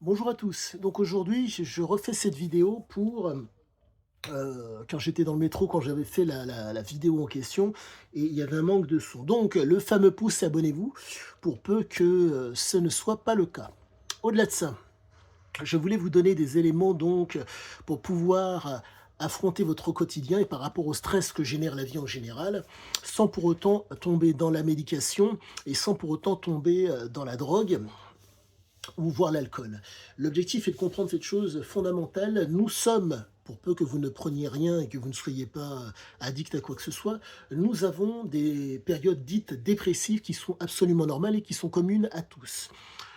Bonjour à tous. Donc aujourd'hui, je refais cette vidéo pour, car j'étais dans le métro quand j'avais fait la vidéo en question et il y avait un manque de son. Donc le fameux pouce et abonnez-vous pour peu que, ce ne soit pas le cas. Au-delà de ça, je voulais vous donner des éléments donc pour pouvoir, affronter votre quotidien et par rapport au stress que génère la vie en général, sans pour autant tomber dans la médication et sans pour autant tomber, dans la drogue ou voire l'alcool. L'objectif est de comprendre cette chose fondamentale. Nous sommes, pour peu que vous ne preniez rien et que vous ne soyez pas addict à quoi que ce soit, nous avons des périodes dites dépressives qui sont absolument normales et qui sont communes à tous.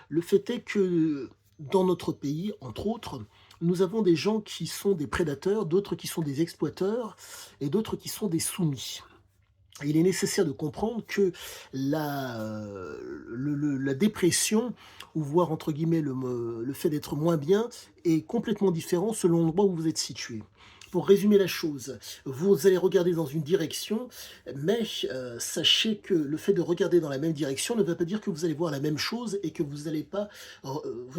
Le fait est que dans notre pays, entre autres, nous avons des gens qui sont des prédateurs, d'autres qui sont des exploiteurs et d'autres qui sont des soumis. Il est nécessaire de comprendre que la dépression ou voire entre guillemets le fait d'être moins bien est complètement différent selon l'endroit où vous êtes situé. Pour résumer la chose, vous allez regarder dans une direction, mais sachez que le fait de regarder dans la même direction ne veut pas dire que vous allez voir la même chose et que vous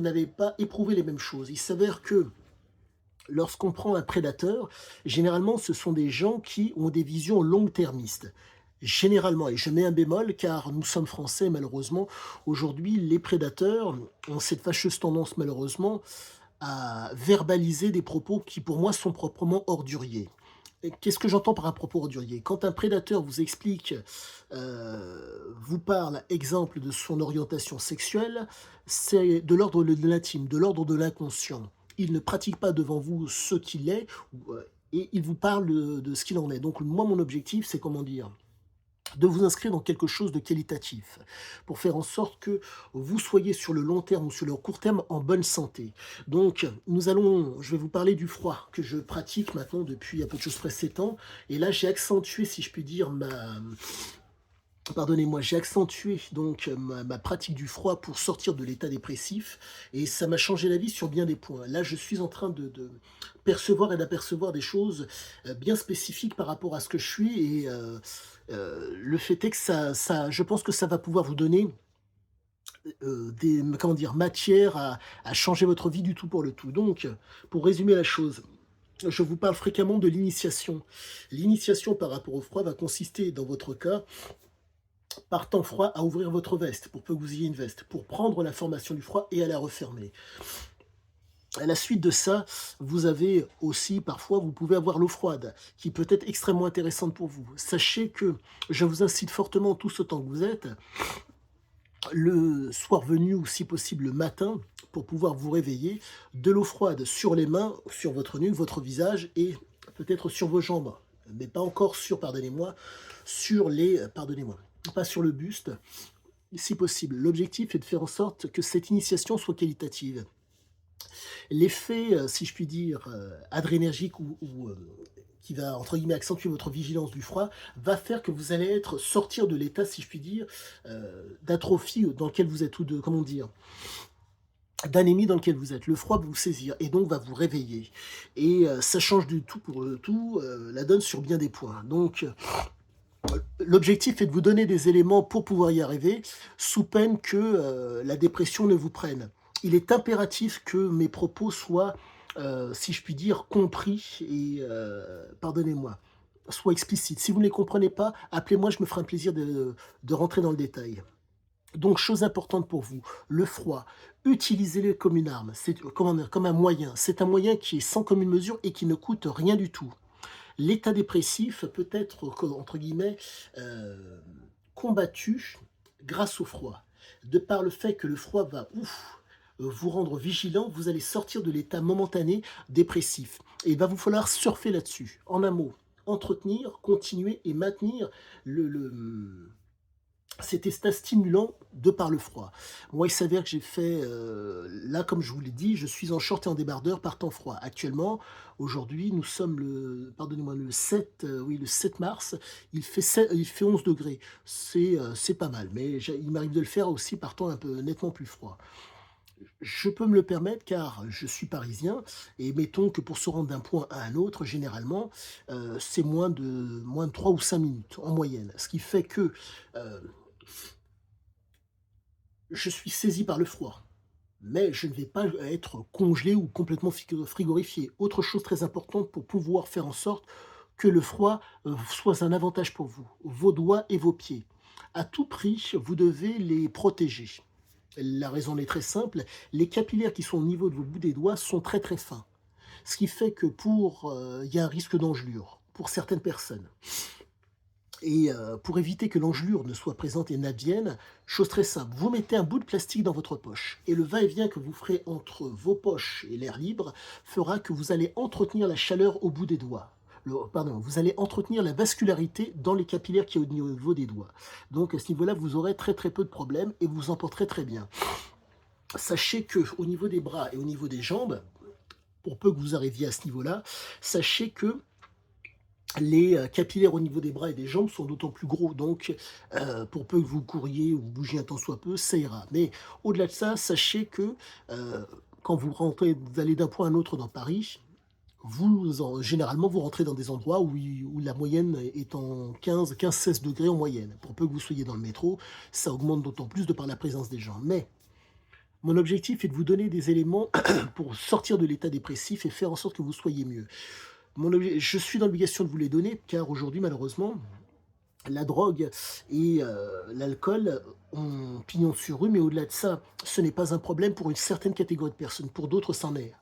n'avez pas éprouvé les mêmes choses. Il s'avère que lorsqu'on prend un prédateur, généralement, ce sont des gens qui ont des visions long-termistes. Généralement, et je mets un bémol car nous sommes français malheureusement, aujourd'hui les prédateurs ont cette fâcheuse tendance malheureusement à verbaliser des propos qui pour moi sont proprement orduriers. Et qu'est-ce que j'entends par un propos ordurier? Quand un prédateur vous explique, vous parle, exemple, de son orientation sexuelle, c'est de l'ordre de l'intime, de l'ordre de l'inconscient. Il ne pratique pas devant vous ce qu'il est et il vous parle de ce qu'il en est. Donc moi, mon objectif, c'est comment dire? De vous inscrire dans quelque chose de qualitatif, pour faire en sorte que vous soyez sur le long terme ou sur le court terme en bonne santé. Donc je vais vous parler du froid que je pratique maintenant depuis à peu de choses près 7 ans et là j'ai accentué si je puis dire pardonnez-moi, j'ai accentué donc ma pratique du froid pour sortir de l'état dépressif et ça m'a changé la vie sur bien des points. Là, je suis en train de percevoir et d'apercevoir des choses, bien spécifiques par rapport à ce que je suis et le fait est que je pense que ça va pouvoir vous donner, des comment dire? Matière à changer votre vie du tout pour le tout. Donc, pour résumer la chose, je vous parle fréquemment de l'initiation. L'initiation par rapport au froid va consister, dans votre cas, par temps froid à ouvrir votre veste, pour peu que vous ayez une veste, pour prendre l'information du froid et à la refermer. À la suite de ça, vous avez aussi parfois, vous pouvez avoir l'eau froide, qui peut être extrêmement intéressante pour vous. Sachez que je vous incite fortement, tous autant que vous êtes, le soir venu ou si possible le matin, pour pouvoir vous réveiller, de l'eau froide sur les mains, sur votre nuque, votre visage et peut-être sur vos jambes, mais pas encore sur, pardonnez-moi, sur les, pardonnez-moi, pas sur le buste, si possible. L'objectif est de faire en sorte que cette initiation soit qualitative. L'effet, si je puis dire, adrénergique ou qui va entre guillemets «accentuer votre vigilance du froid», va faire que vous allez sortir de l'état, si je puis dire, d'atrophie dans lequel vous êtes ou de comment dire? D'anémie dans lequel vous êtes. Le froid va vous saisir et donc va vous réveiller et ça change du tout pour le tout, la donne sur bien des points. Donc l'objectif est de vous donner des éléments pour pouvoir y arriver, sous peine que, la dépression ne vous prenne. Il est impératif que mes propos soient, si je puis dire, compris et pardonnez-moi, soient explicites. Si vous ne les comprenez pas, appelez-moi, je me ferai un plaisir de rentrer dans le détail. Donc chose importante pour vous, le froid, utilisez-le comme une arme, c'est comment dire? Comme un moyen. C'est un moyen qui est sans commune mesure et qui ne coûte rien du tout. L'état dépressif peut être co entre guillemets, heu, combattu grâce au froid. De par le fait que le froid va, vous rendre vigilant, vous allez sortir de l'état momentané dépressif et il va vous falloir surfer là-dessus. En un mot, entretenir, continuer et maintenir le, cet état stimulant de par le froid. Moi, il s'avère que j'ai fait, là, comme je vous l'ai dit, je suis en short et en débardeur par temps froid. Actuellement, aujourd'hui, nous sommes le pardonnez-moi, le 7, oui, le 7 mars, il fait 11 degrés. C'est pas mal, mais il m'arrive de le faire aussi par temps un peu nettement plus froid. Je peux me le permettre car je suis parisien et mettons que pour se rendre d'un point à un autre, généralement, c'est moins de 3 ou 5 minutes en moyenne. Ce qui fait que, heu je suis saisi par le froid. mais je ne vais pas être congelé ou complètement frigorifié. Autre chose très importante pour pouvoir faire en sorte que le froid, soit un avantage pour vous, vos doigts et vos pieds. À tout prix, vous devez les protéger. La raison en est très simple, les capillaires qui sont au niveau de vos bouts des doigts sont très, très fins. Ce qui fait que il y a un risque d'engelure pour certaines personnes. Et pour éviter que l'engelure ne soit présente et n'advienne, chose très simple, vous mettez un bout de plastique dans votre poche et le va-et-vient que vous ferez entre vos poches et l'air libre fera que vous allez entretenir la chaleur au bout des doigts. Pardon, vous allez entretenir la vascularité dans les capillaires qui est au niveau des doigts. Donc à ce niveau-là, vous aurez très très peu de problèmes et vous en porterez très bien. Sachez que au niveau des bras et au niveau des jambes, pour peu que vous arriviez à ce niveau-là, sachez que les capillaires au niveau des bras et des jambes sont d'autant plus gros, donc pour peu que vous couriez ou bougiez un tant soit peu, ça ira. Mais au-delà de ça, sachez que, quand vous allez d'un point à un autre dans Paris, généralement, vous rentrez dans des endroits où la moyenne est en 15-16 degrés en moyenne. Pour peu que vous soyez dans le métro, ça augmente d'autant plus de par la présence des gens. Mais mon objectif est de vous donner des éléments pour sortir de l'état dépressif et faire en sorte que vous soyez mieux. Je suis dans l'obligation de vous les donner, car aujourd'hui, malheureusement, la drogue et l'alcool ont pignon sur rue, mais au-delà de ça, ce n'est pas un problème pour une certaine catégorie de personnes, pour d'autres, c'en est.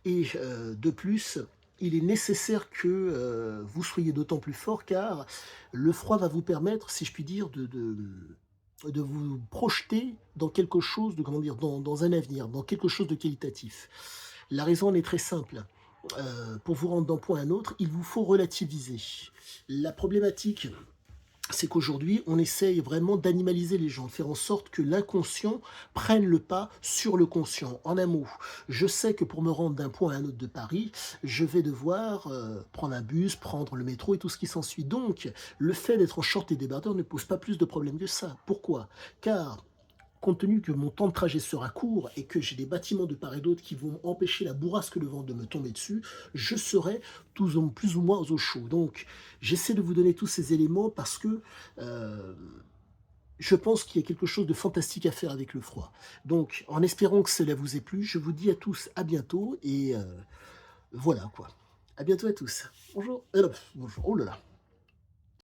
Et de plus, il est nécessaire que vous soyez d'autant plus fort, car le froid va vous permettre, si je puis dire, de vous projeter dans quelque chose de, comment dire, dans un avenir, dans quelque chose de qualitatif. La raison en est très simple. Pour vous rendre d'un point à un autre, il vous faut relativiser. La problématique, c'est qu'aujourd'hui, on essaye vraiment d'animaliser les gens, de faire en sorte que l'inconscient prenne le pas sur le conscient. En un mot, je sais que pour me rendre d'un point à un autre de Paris, je vais devoir prendre un bus, prendre le métro et tout ce qui s'ensuit. Donc, le fait d'être en short et débardeur ne pose pas plus de problèmes que ça. Pourquoi? Car compte tenu que mon temps de trajet sera court et que j'ai des bâtiments de part et d'autre qui vont empêcher la bourrasque de vent de me tomber dessus, je serai plus ou moins au chaud. Donc, j'essaie de vous donner tous ces éléments parce que euh, je pense qu'il y a quelque chose de fantastique à faire avec le froid. Donc, en espérant que cela vous ait plu, je vous dis à tous à bientôt et voilà quoi. À bientôt à tous. Bonjour. Bonjour. Oh là là.